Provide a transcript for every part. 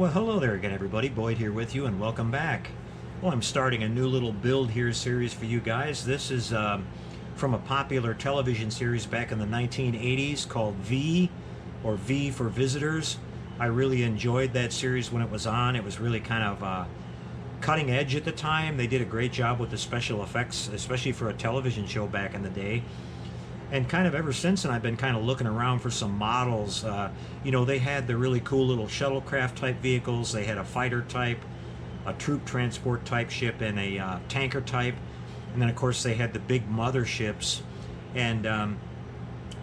Well, hello there again, everybody. Boyd here with you, and welcome back. Well, I'm starting a new little build here series for you guys. This is from a popular television series back in the 1980s called V, or V for Visitors. I really enjoyed that series when it was on. It was really kind of cutting edge at the time. They did a great job with the special effects, especially for a television show back in the day. And kind of ever since then, I've been kind of looking around for some models. You know, they had the really cool little shuttlecraft type vehicles. They had a fighter type, a troop transport type ship, and a tanker type. And then, of course, they had the big motherships. And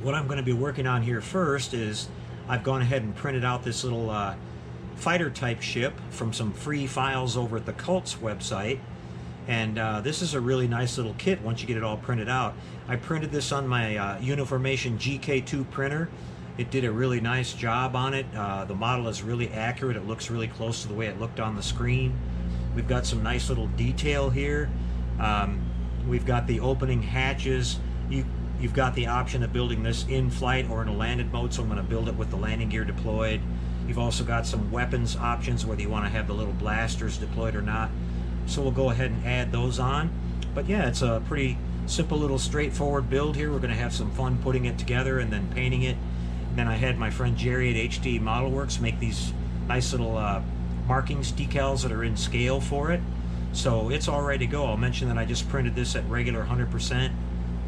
what I'm going to be working on here first is I've gone ahead and printed out this little fighter type ship from some free files over at the Cults website. And this is a really nice little kit once you get it all printed out. I printed this on my Uniformation GK2 printer. It did a really nice job on it. The model is really accurate. It looks really close to the way it looked on the screen. We've got some nice little detail here. We've got the opening hatches. You've got the option of building this in flight or in a landed mode, so I'm going to build it with the landing gear deployed. You've also got some weapons options, whether you want to have the little blasters deployed or not. So we'll go ahead and add those on. But yeah, it's a pretty simple little straightforward build here. We're going to have some fun putting it together and then painting it. And then I had my friend Jerry at HD ModelWorks make these nice little markings, decals that are in scale for it. So it's all ready to go. I'll mention that I just printed this at regular 100%.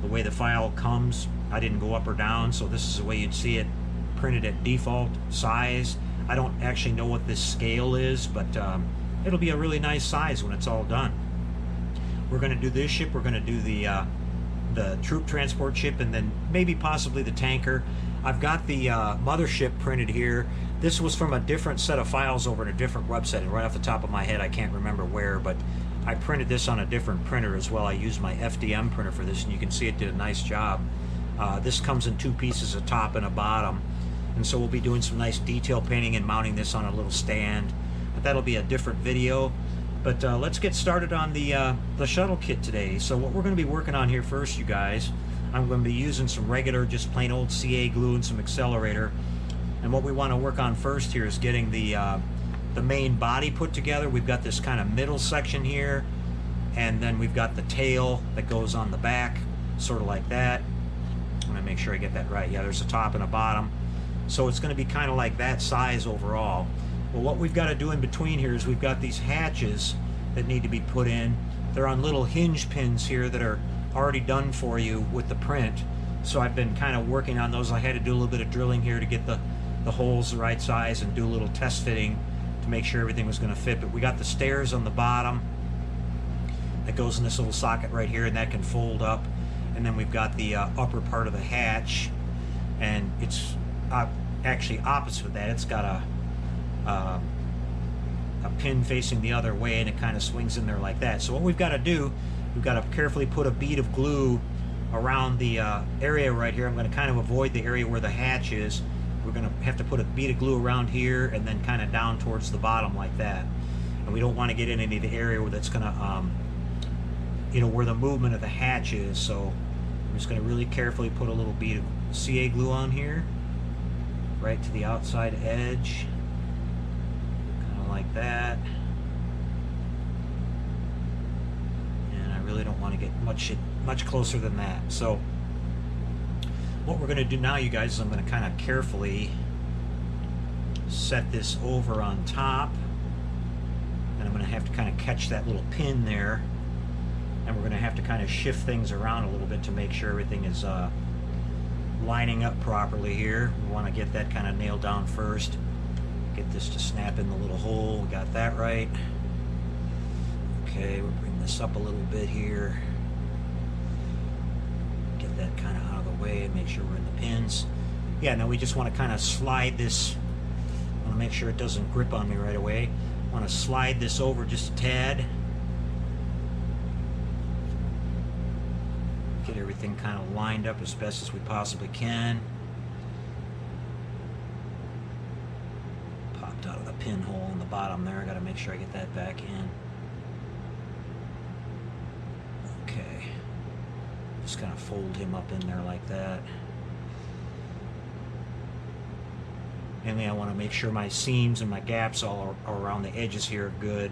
The way the file comes, I didn't go up or down, so this is the way you'd see it printed at default size. I don't actually know what this scale is, but it'll be a really nice size when it's all done. We're going to do this ship, we're going to do the troop transport ship, and then maybe possibly the tanker. I've got the mothership printed here. This was from a different set of files over at a different website, and right off the top of my head I can't remember where, but I printed this on a different printer as well. I used my FDM printer for this, and you can see it did a nice job. This comes in two pieces, a top and a bottom, and so we'll be doing some nice detail painting and mounting this on a little stand. But that'll be a different video. But let's get started on the shuttle kit today. So what we're going to be working on here first, you guys, I'm going to be using some regular, just plain old CA glue and some accelerator. And what we want to work on first here is getting the main body put together. We've got this kind of middle section here, and then we've got the tail that goes on the back, sort of like that. I'm going to make sure I get that right. Yeah, there's a top and a bottom. So it's going to be kind of like that size overall. Well, what we've got to do in between here is we've got these hatches that need to be put in. They're on little hinge pins here that are already done for you with the print. So I've been kind of working on those. I had to do a little bit of drilling here to get the holes the right size and do a little test fitting to make sure everything was going to fit. But we got the stairs on the bottom that goes in this little socket right here, and that can fold up. And then we've got the upper part of the hatch, and it's actually opposite of that. It's got a pin facing the other way, and it kind of swings in there like that. So what we've got to do, we've got to carefully put a bead of glue around the area right here. I'm going to kind of avoid the area where the hatch is. We're going to have to put a bead of glue around here and then kind of down towards the bottom like that. And we don't want to get in any of the area where that's going to, you know, where the movement of the hatch is. So I'm just going to really carefully put a little bead of CA glue on here, right to the outside edge. Like that. And I really don't want to get much closer than that. So what we're going to do now, you guys, is I'm going to kind of carefully set this over on top, and I'm going to have to kind of catch that little pin there, and we're going to have to kind of shift things around a little bit to make sure everything is lining up properly here. We want to get that kind of nailed down first. Get this to snap in the little hole. We got that right. Okay, we'll bring this up a little bit here. Get that kind of out of the way and make sure we're in the pins. Yeah, now we just want to kind of slide this. I want to make sure it doesn't grip on me right away. I want to slide this over just a tad. Get everything kind of lined up as best as we possibly can. Out of the pinhole in the bottom there. I got to make sure I get that back in. Okay. Just kind of fold him up in there like that. And then I want to make sure my seams and my gaps all around the edges here are good.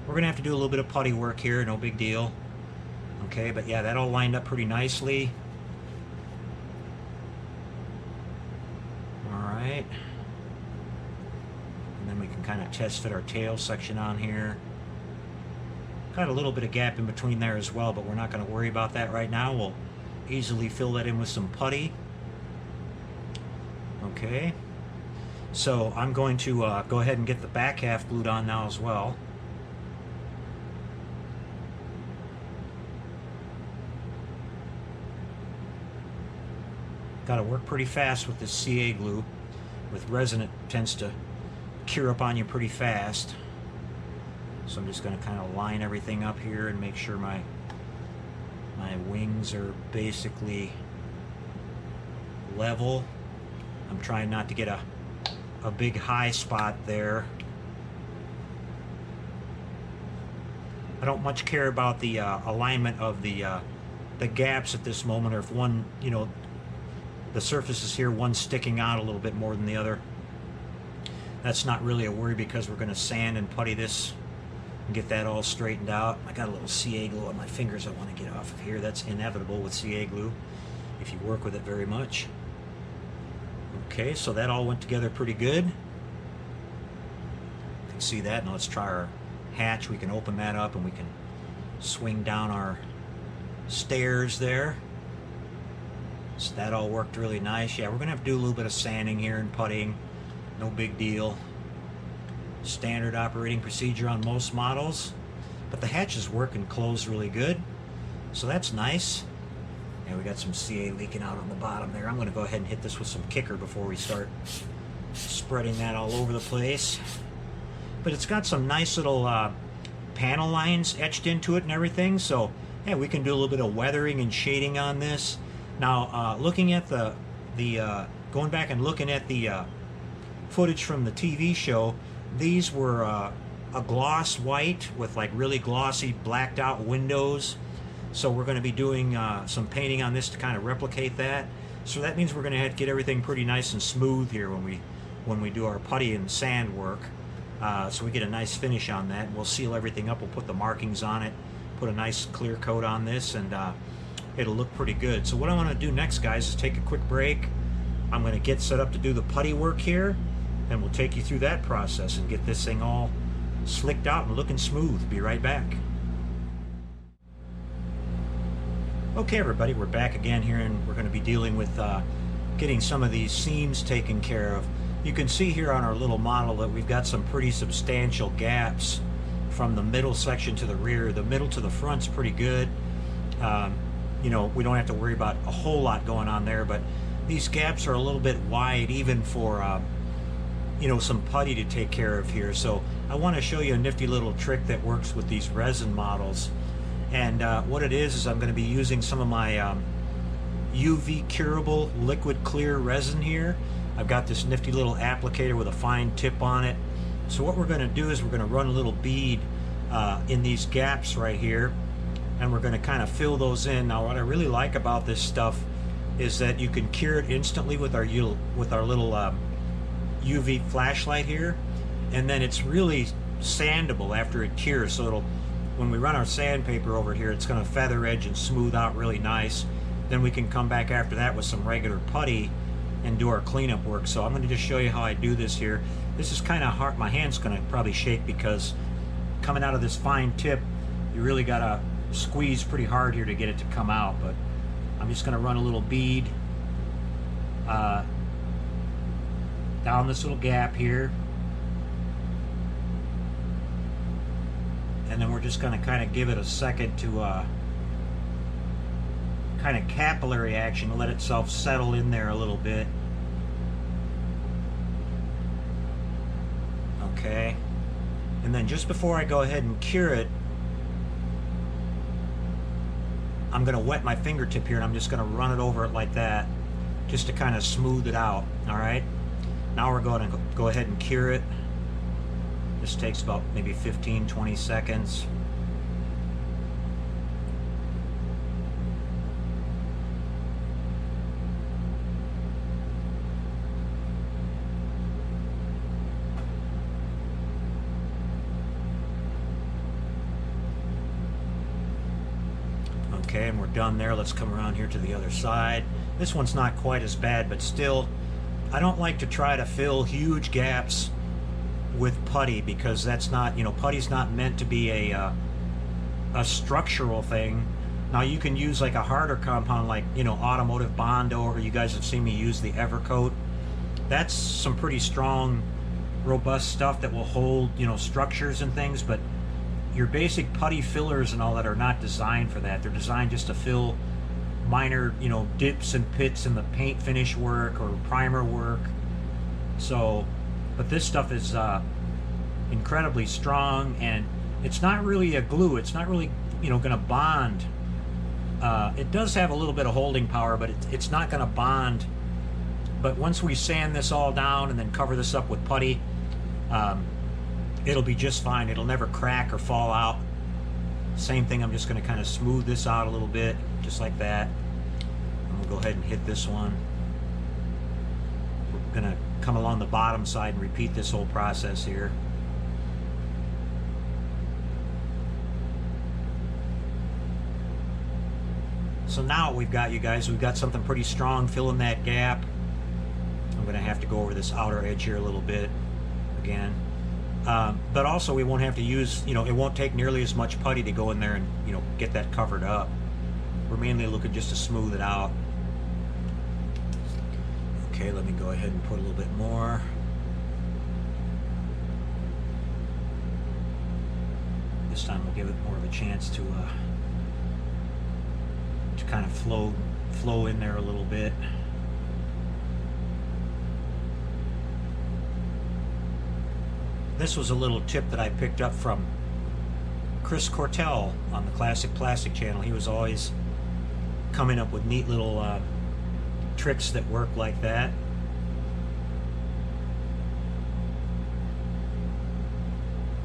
We're going to have to do a little bit of putty work here, no big deal. Okay, but yeah, that all lined up pretty nicely. Alright. And then we can kind of test fit our tail section on here. Got a little bit of gap in between there as well, but we're not going to worry about that right now. We'll easily fill that in with some putty. Okay, so I'm going to go ahead and get the back half glued on now as well. Got to work pretty fast with this CA glue. With resin, it tends to cure up on you pretty fast. So I'm just going to kind of line everything up here and make sure my wings are basically level. I'm trying not to get a big high spot there. I don't much care about the alignment of the gaps at this moment, or if one, you know, the surfaces here, one's sticking out a little bit more than the other. That's not really a worry because we're going to sand and putty this and get that all straightened out. I got a little CA glue on my fingers I want to get off of here. That's inevitable with CA glue if you work with it very much. Okay, so that all went together pretty good. You can see that. Now let's try our hatch. We can open that up and we can swing down our stairs there. So that all worked really nice. Yeah, we're going to have to do a little bit of sanding here and puttying. No big deal. Standard operating procedure on most models. But the hatches work and close really good. So that's nice. Yeah, we got some CA leaking out on the bottom there. I'm going to go ahead and hit this with some kicker before we start spreading that all over the place. But it's got some nice little panel lines etched into it and everything. So yeah, we can do a little bit of weathering and shading on this. Now, looking at going back and looking at the footage from the TV show, these were a gloss white with like really glossy blacked out windows. So we're going to be doing some painting on this to kind of replicate that. So that means we're going to have to get everything pretty nice and smooth here when we do our putty and sand work. So we get a nice finish on that. We'll seal everything up. We'll put the markings on it, put a nice clear coat on this, and it'll look pretty good. So what I want to do next, guys, is take a quick break. I'm going to get set up to do the putty work here, and we'll take you through that process and get this thing all slicked out and looking smooth. Be right back. Okay, everybody, we're back again here, and we're going to be dealing with getting some of these seams taken care of. You can see here on our little model that we've got some pretty substantial gaps from the middle section to the rear. The middle to the front's pretty good. You know, we don't have to worry about a whole lot going on there, but these gaps are a little bit wide even for you know, some putty to take care of here. So I want to show you a nifty little trick that works with these resin models. And what it is I'm going to be using some of my UV curable liquid clear resin here. I've got this nifty little applicator with a fine tip on it. So what we're going to do is we're going to run a little bead in these gaps right here, and we're going to kind of fill those in. Now what I really like about this stuff is that you can cure it instantly with our little UV flashlight here, and then it's really sandable after it cures. So it'll, when we run our sandpaper over here, it's going to feather edge and smooth out really nice. Then we can come back after that with some regular putty and do our cleanup work. So I'm going to just show you how I do this here. This is kind of hard. My hand's going to probably shake because coming out of this fine tip, you really got to squeeze pretty hard here to get it to come out. But I'm just going to run a little bead down this little gap here. And then we're just going to kind of give it a second to kind of capillary action to let itself settle in there a little bit. Okay. And then just before I go ahead and cure it, I'm going to wet my fingertip here, and I'm just going to run it over it like that just to kind of smooth it out. Alright. Now we're going to go ahead and cure it. This takes about maybe 15-20 seconds. Okay, and we're done there. Let's come around here to the other side. This one's not quite as bad, but still, I don't like to try to fill huge gaps with putty, because that's not, putty's not meant to be a structural thing. Now you can use like a harder compound like, automotive Bondo, or you guys have seen me use the Evercoat. That's some pretty strong, robust stuff that will hold, structures and things, but your basic putty fillers and all that are not designed for that. They're designed just to fill minor, dips and pits in the paint finish work or primer work. So, but this stuff is incredibly strong, and it's not really a glue. It's not really, going to bond. It does have a little bit of holding power, but it's not going to bond. But once we sand this all down and then cover this up with putty, it'll be just fine. It'll never crack or fall out. Same thing, I'm just going to kind of smooth this out a little bit, just like that. And we'll go ahead and hit this one. We're going to come along the bottom side and repeat this whole process here. So now what we've got, you guys, we've got something pretty strong filling that gap. I'm going to have to go over this outer edge here a little bit again. But also we won't have to use, it won't take nearly as much putty to go in there and, get that covered up. We're mainly looking just to smooth it out. Okay, let me go ahead and put a little bit more. This time we'll give it more of a chance to kind of flow in there a little bit. This was a little tip that I picked up from Chris Cortell on the Classic Plastic channel. He was always coming up with neat little tricks that work like that.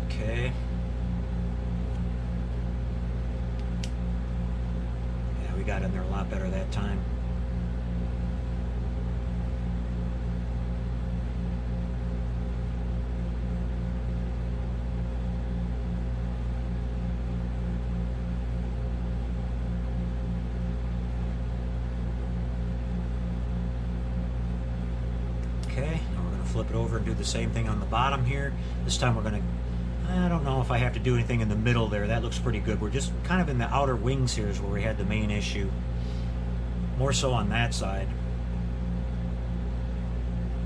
Okay. Yeah, we got in there a lot better that time. Okay, now we're going to flip it over and do the same thing on the bottom here. This time we're going to, I don't know if I have to do anything in the middle there. That looks pretty good. We're just kind of in the outer wings here is where we had the main issue. More so on that side.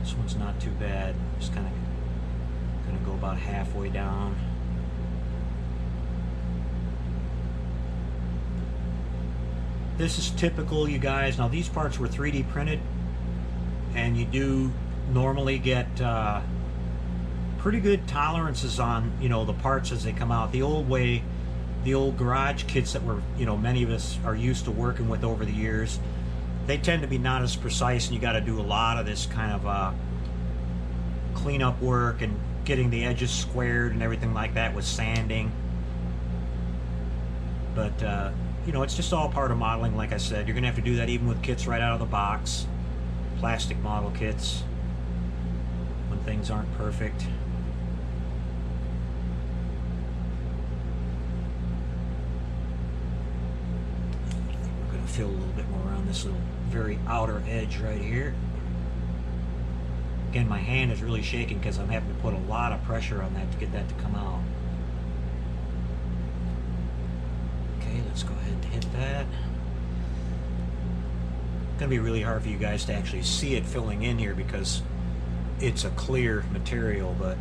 This one's not too bad. Just kind of going to go about halfway down. This is typical, you guys. Now these parts were 3D printed, and you do normally get pretty good tolerances on the parts as they come out. The old way, the old garage kits that were many of us are used to working with over the years, they tend to be not as precise, and you got to do a lot of this kind of cleanup work and getting the edges squared and everything like that with sanding. But it's just all part of modeling. Like I said, you're gonna have to do that even with kits right out of the box, plastic model kits, when things aren't perfect. We're going to fill a little bit more around this little very outer edge right here. Again, my hand is really shaking because I'm having to put a lot of pressure on that to get that to come out. Okay, let's go ahead and hit that. It's going to be really hard for you guys to actually see it filling in here because it's a clear material, but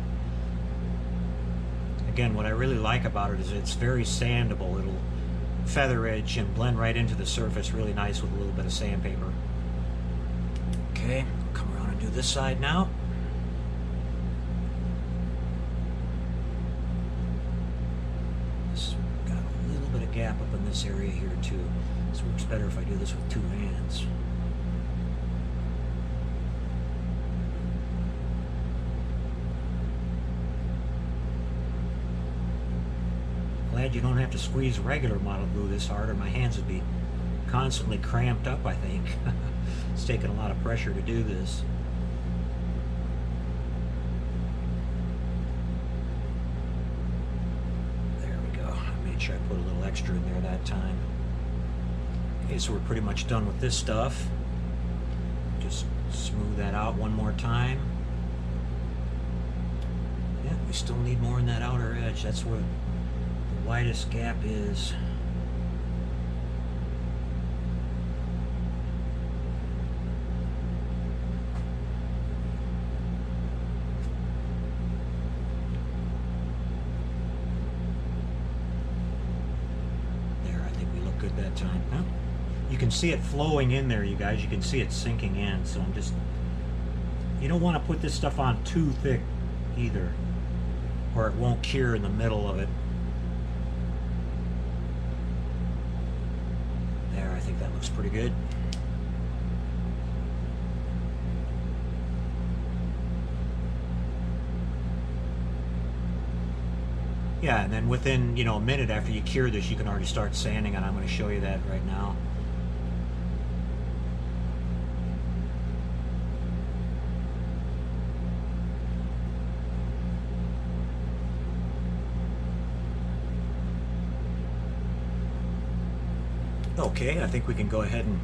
again, what I really like about it is it's very sandable. It'll feather edge and blend right into the surface really nice with a little bit of sandpaper. Okay, come around and do this side now. This got a little bit of gap up in this area here too. This works better if I do this with two hands. Glad you don't have to squeeze regular model glue this hard, or my hands would be constantly cramped up, I think. It's taking a lot of pressure to do this. There we go. I made sure I put a little extra in there that time. Okay, so we're pretty much done with this stuff. Just smooth that out one more time. Yeah, we still need more in that outer edge. That's where the widest gap is. There, I think we look good that time. Huh? You can see it flowing in there, you guys. You can see it sinking in. So I'm just... You don't want to put this stuff on too thick either, or it won't cure in the middle of it. There, I think that looks pretty good. Yeah, and then within, a minute after you cure this, you can already start sanding, and I'm going to show you that right now. Okay, I think we can go ahead and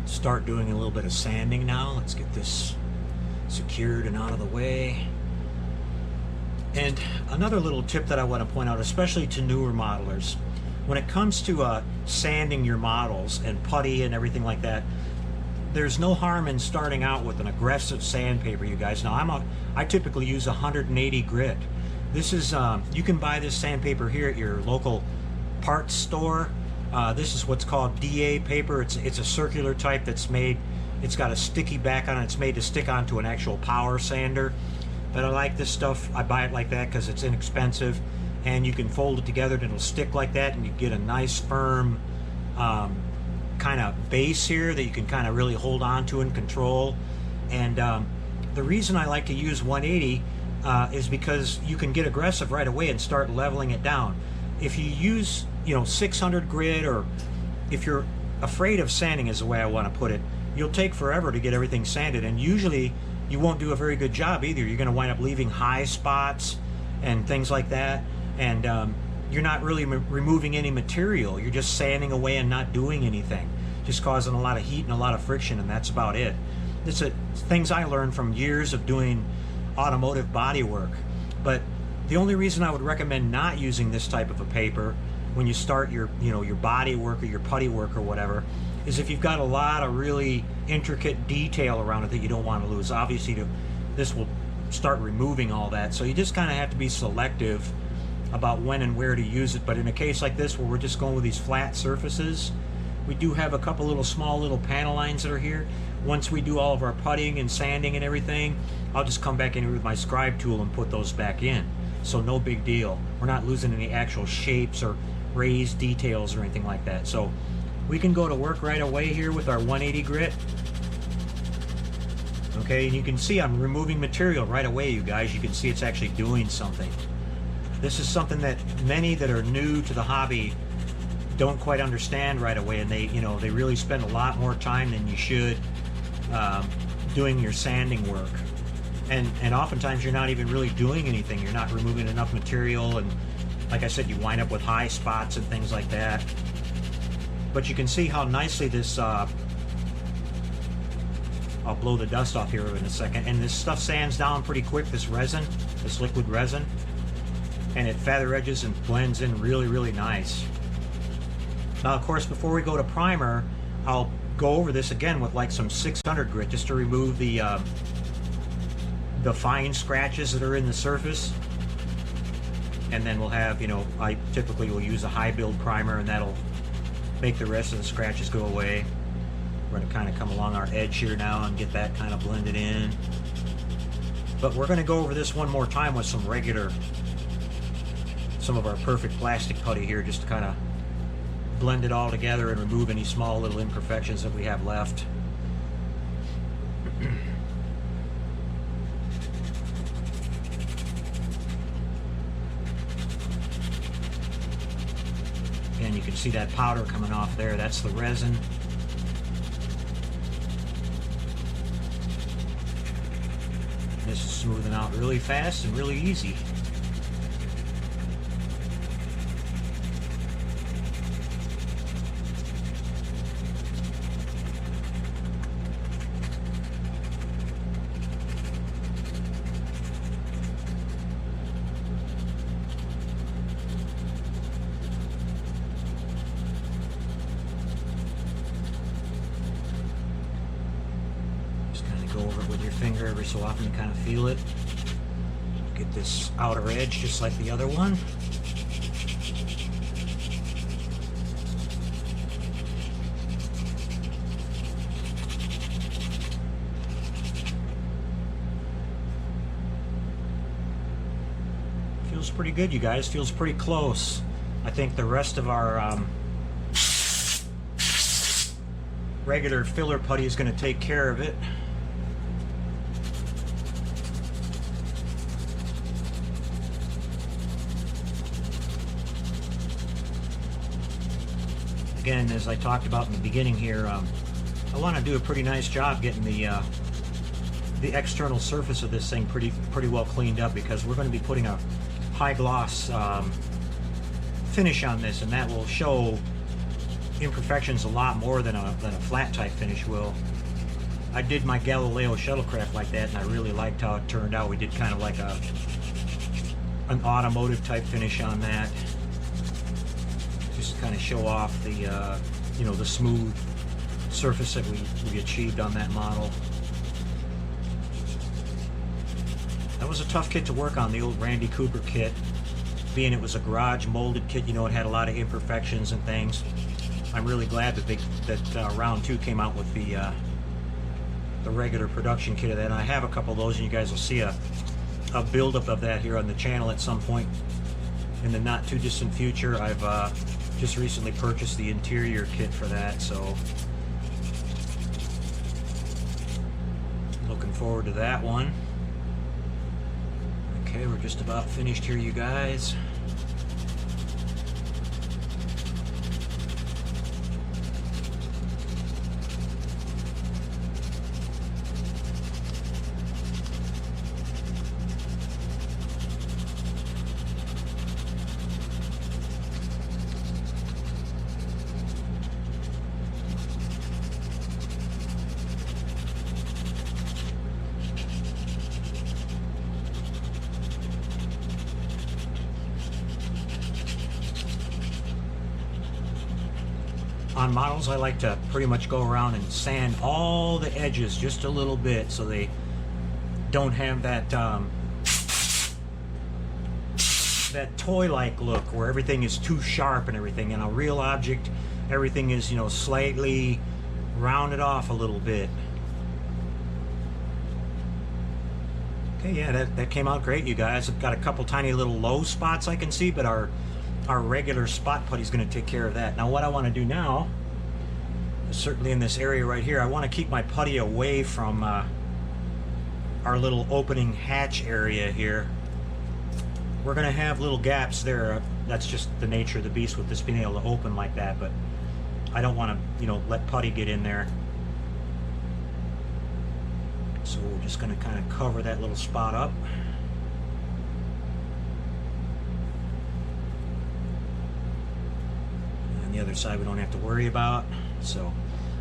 start doing a little bit of sanding now. Let's get this secured and out of the way. And another little tip that I want to point out, especially to newer modelers, when it comes to sanding your models and putty and everything like that, there's no harm in starting out with an aggressive sandpaper, you guys. Now, I typically use 180 grit. This is, you can buy this sandpaper here at your local parts store. This is what's called DA paper. It's a circular type that's made, it's got a sticky back on it. It's made to stick onto an actual power sander. But I like this stuff. I buy it like that because it's inexpensive, and you can fold it together and it'll stick like that, and you get a nice firm kind of base here that you can kind of really hold on to and control. And the reason I like to use 180 is because you can get aggressive right away and start leveling it down. If you use 600 grit, or if you're afraid of sanding, is the way I want to put it, you'll take forever to get everything sanded, and usually you won't do a very good job either. You're going to wind up leaving high spots and things like that, and you're not really removing any material. You're just sanding away and not doing anything, just causing a lot of heat and a lot of friction, and that's about it. It's things I learned from years of doing automotive body work. But the only reason I would recommend not using this type of a paper when you start your body work or your putty work or whatever is if you've got a lot of really intricate detail around it that you don't want to lose. Obviously, this will start removing all that, so you just kind of have to be selective about when and where to use it. But in a case like this, where we're just going with these flat surfaces, we do have a couple small little panel lines that are here. Once we do all of our puttying and sanding and everything, I'll just come back in with my scribe tool and put those back in. So no big deal. We're not losing any actual shapes or raised details or anything like that. So we can go to work right away here with our 180 grit. Okay, and you can see I'm removing material right away, you guys. You can see it's actually doing something. This is something that many that are new to the hobby don't quite understand right away, and they really spend a lot more time than you should doing your sanding work. And oftentimes you're not even really doing anything. You're not removing enough material, and like I said, you wind up with high spots and things like that. But you can see how nicely this, I'll blow the dust off here in a second, and this stuff sands down pretty quick, this resin, this liquid resin, and it feather edges and blends in really, really nice. Now, of course, before we go to primer, I'll go over this again with like some 600 grit just to remove the fine scratches that are in the surface. And then we'll have, I typically will use a high build primer, and that'll make the rest of the scratches go away. We're going to kind of come along our edge here now and get that kind of blended in. But we're going to go over this one more time with some of our perfect plastic putty here, just to kind of blend it all together and remove any small little imperfections that we have left. And you can see that powder coming off there. That's the resin. This is smoothing out really fast and really easy. every so often to kind of feel it. Get this outer edge just like the other one. Feels pretty good, you guys. Feels pretty close. I think the rest of our regular filler putty is going to take care of it. Again, as I talked about in the beginning here, I want to do a pretty nice job getting the external surface of this thing pretty well cleaned up, because we're going to be putting a high gloss finish on this, and that will show imperfections a lot more than a flat type finish will. I did my Galileo shuttlecraft like that, and I really liked how it turned out. We did kind of like an automotive type finish on that, just to kind of show off the you know, the smooth surface that we achieved on that model. That was a tough kit to work on, the old Randy Cooper kit. Being it was a garage molded kit, you know, it had a lot of imperfections and things. I'm really glad that round 2 came out with the regular production kit of that. And I have a couple of those, and you guys will see a buildup of that here on the channel at some point in the not too distant future. I've just recently purchased the interior kit for that, so looking forward to that one. Okay, we're just about finished here, you guys. On models, I like to pretty much go around and sand all the edges just a little bit, so they don't have that that toy-like look where everything is too sharp and everything. In a real object, everything is, you know, slightly rounded off a little bit. Okay, yeah, that came out great, you guys. I've got a couple tiny little low spots I can see, but our regular spot putty is going to take care of that. Now what I want to do now, certainly in this area right here, I want to keep my putty away from our little opening hatch area here. We're going to have little gaps there. That's just the nature of the beast with this being able to open like that, but I don't want to, you know, let putty get in there. So we're just going to kind of cover that little spot up. The other side we don't have to worry about. So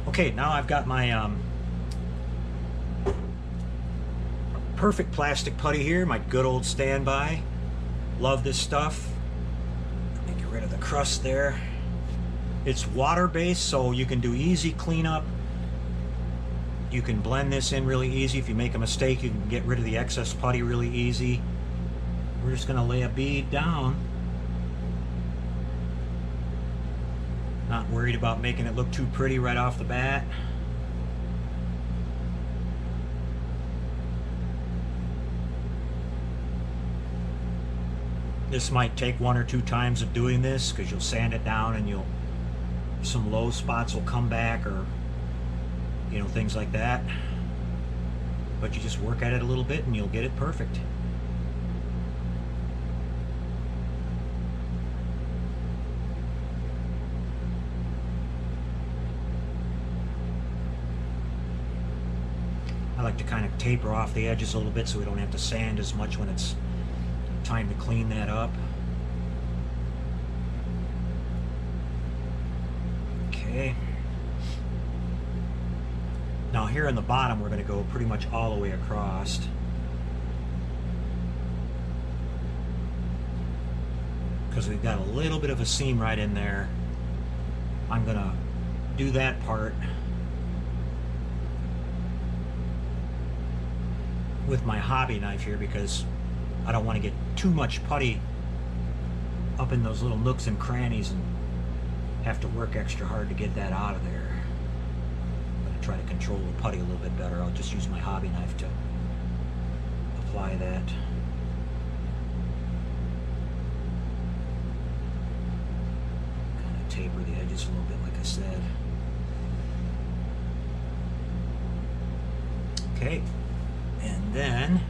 okay, now I've got my perfect plastic putty here, my good old standby. Love this stuff. Let me get rid of the crust there. It's water based, so you can do easy cleanup. You can blend this in really easy. If you make a mistake, you can get rid of the excess putty really easy. We're just going to lay a bead down. Not worried about making it look too pretty right off the bat. This might take 1 or 2 times of doing this, because you'll sand it down and some low spots will come back, or you know, things like that. But you just work at it a little bit and you'll get it perfect. I like to kind of taper off the edges a little bit so we don't have to sand as much when it's time to clean that up. Okay. Now here on the bottom, we're going to go pretty much all the way across. Because we've got a little bit of a seam right in there. I'm going to do that part. with my hobby knife here because I don't want to get too much putty up in those little nooks and crannies and have to work extra hard to get that out of there. I'm going to try to control the putty a little bit better. I'll just use my hobby knife to apply that. Kind of taper the edges a little bit, like I said. Okay, and then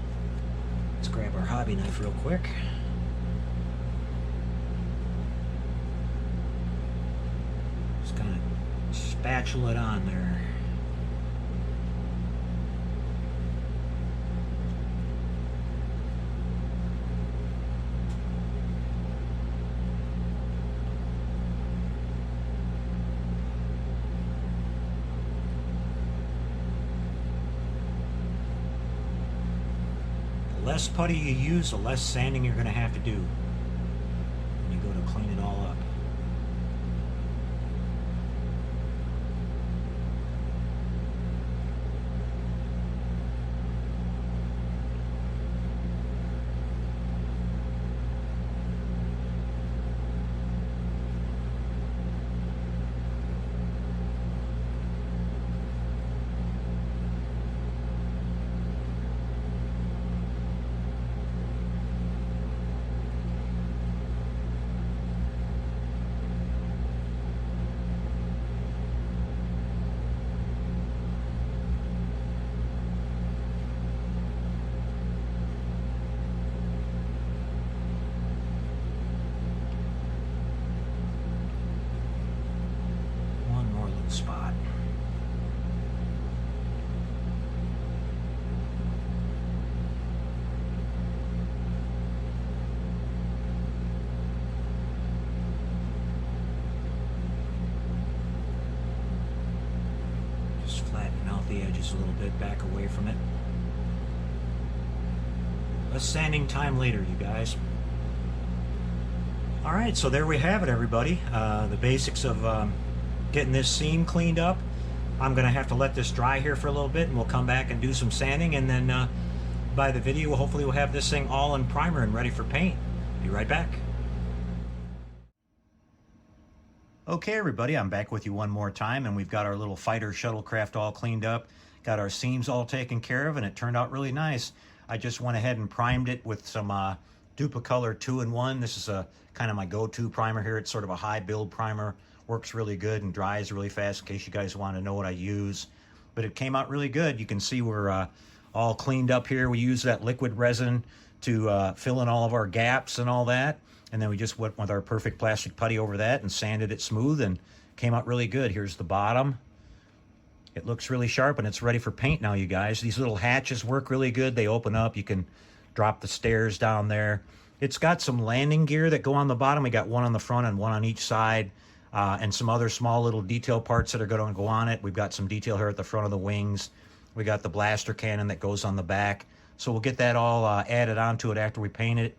let's grab our hobby knife real quick. Just kind of spatula it on there. The less putty you use, the less sanding you're going to have to do when you go to clean it all up. Spot. Just flatten out the edges a little bit, back away from it. Less sanding time later, you guys. All right, so there we have it, everybody. The basics of getting this seam cleaned up. I'm gonna have to let this dry here for a little bit and we'll come back and do some sanding, and then by the video hopefully we'll have this thing all in primer and ready for paint. Be right back. Okay everybody, I'm back with you one more time, and we've got our little fighter shuttlecraft all cleaned up, got our seams all taken care of, and it turned out really nice. I just went ahead and primed it with some Duplicolor 2-in-1. This is a kind of my go-to primer here. It's sort of a high build primer. Works really good and dries really fast, in case you guys want to know what I use. But it came out really good. You can see we're all cleaned up here. We use that liquid resin to fill in all of our gaps and all that. And then we just went with our perfect plastic putty over that and sanded it smooth, and came out really good. Here's the bottom. It looks really sharp and it's ready for paint now, you guys. These little hatches work really good. They open up. You can drop the stairs down there. It's got some landing gear that go on the bottom. We got one on the front and one on each side. And some other small little detail parts that are going to go on it. We've got some detail here at the front of the wings. We got the blaster cannon that goes on the back. So we'll get that all added onto it after we paint it.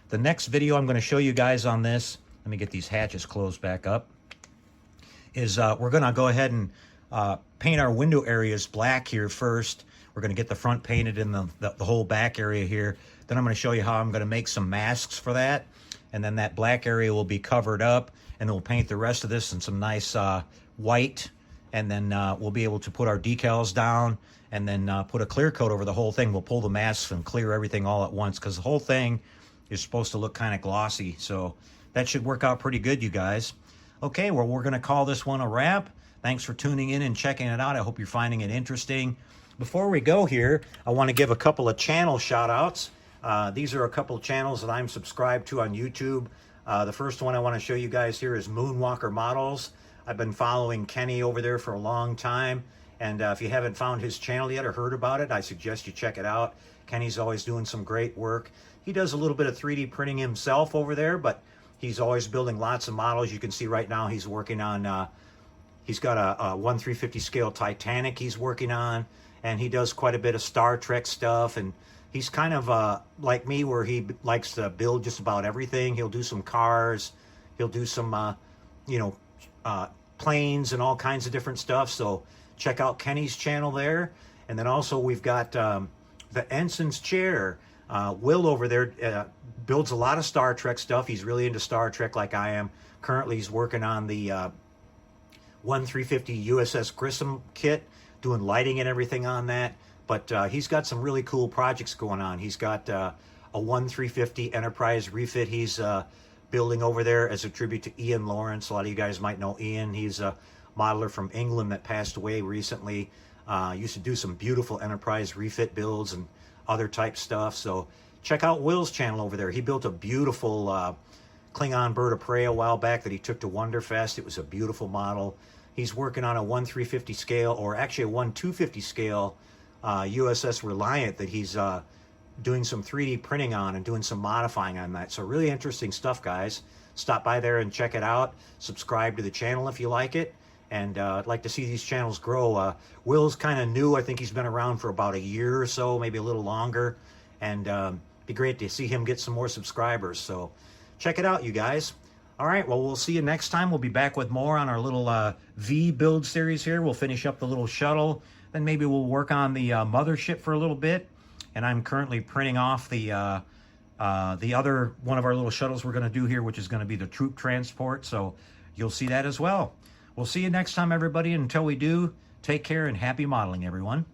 The next video I'm going to show you guys on this, let me get these hatches closed back up, is we're going to go ahead and paint our window areas black here first. We're going to get the front painted and the whole back area here. Then I'm going to show you how I'm going to make some masks for that. And then that black area will be covered up, and then we'll paint the rest of this in some nice white, and then we'll be able to put our decals down, and then put a clear coat over the whole thing. We'll pull the masks and clear everything all at once, because the whole thing is supposed to look kind of glossy. So that should work out pretty good, you guys. Okay, well, we're going to call this one a wrap. Thanks for tuning in and checking it out. I hope you're finding it interesting. Before we go here, I want to give a couple of channel shout outs. These are a couple of channels that I'm subscribed to on YouTube. The first one I want to show you guys here is Moonwalker Models. I've been following Kenny over there for a long time, and if you haven't found his channel yet or heard about it, I suggest you check it out. Kenny's always doing some great work. He does a little bit of 3D printing himself over there, but he's always building lots of models. You can see right now he's working on, he's got a 1/350 scale Titanic he's working on, and he does quite a bit of Star Trek stuff, and he's kind of like me, where he likes to build just about everything. He'll do some cars, he'll do some, planes and all kinds of different stuff. So check out Kenny's channel there. And then also we've got the ensign's chair. Will over there builds a lot of Star Trek stuff. He's really into Star Trek like I am. Currently, he's working on the 1350 USS Grissom kit, doing lighting and everything on that. But he's got some really cool projects going on. He's got a 1350 Enterprise refit he's building over there as a tribute to Ian Lawrence. A lot of you guys might know Ian. He's a modeler from England that passed away recently. Used to do some beautiful Enterprise refit builds and other type stuff. So check out Will's channel over there. He built a beautiful Klingon bird of prey a while back that he took to Wonderfest. It was a beautiful model. He's working on a 1/350 scale, or actually a 1/250 scale USS Reliant that he's doing some 3D printing on and doing some modifying on that. So really interesting stuff, guys. Stop by there and check it out. Subscribe to the channel if you like it. And I'd like to see these channels grow. Will's kind of new. I think he's been around for about a year or so, maybe a little longer. And be great to see him get some more subscribers. So check it out, you guys. All right, well, we'll see you next time. We'll be back with more on our little V build series here. We'll finish up the little shuttle. Then maybe we'll work on the mothership for a little bit. And I'm currently printing off the other one of our little shuttles we're going to do here, which is going to be the troop transport. So you'll see that as well. We'll see you next time, everybody. Until we do, take care and happy modeling, everyone.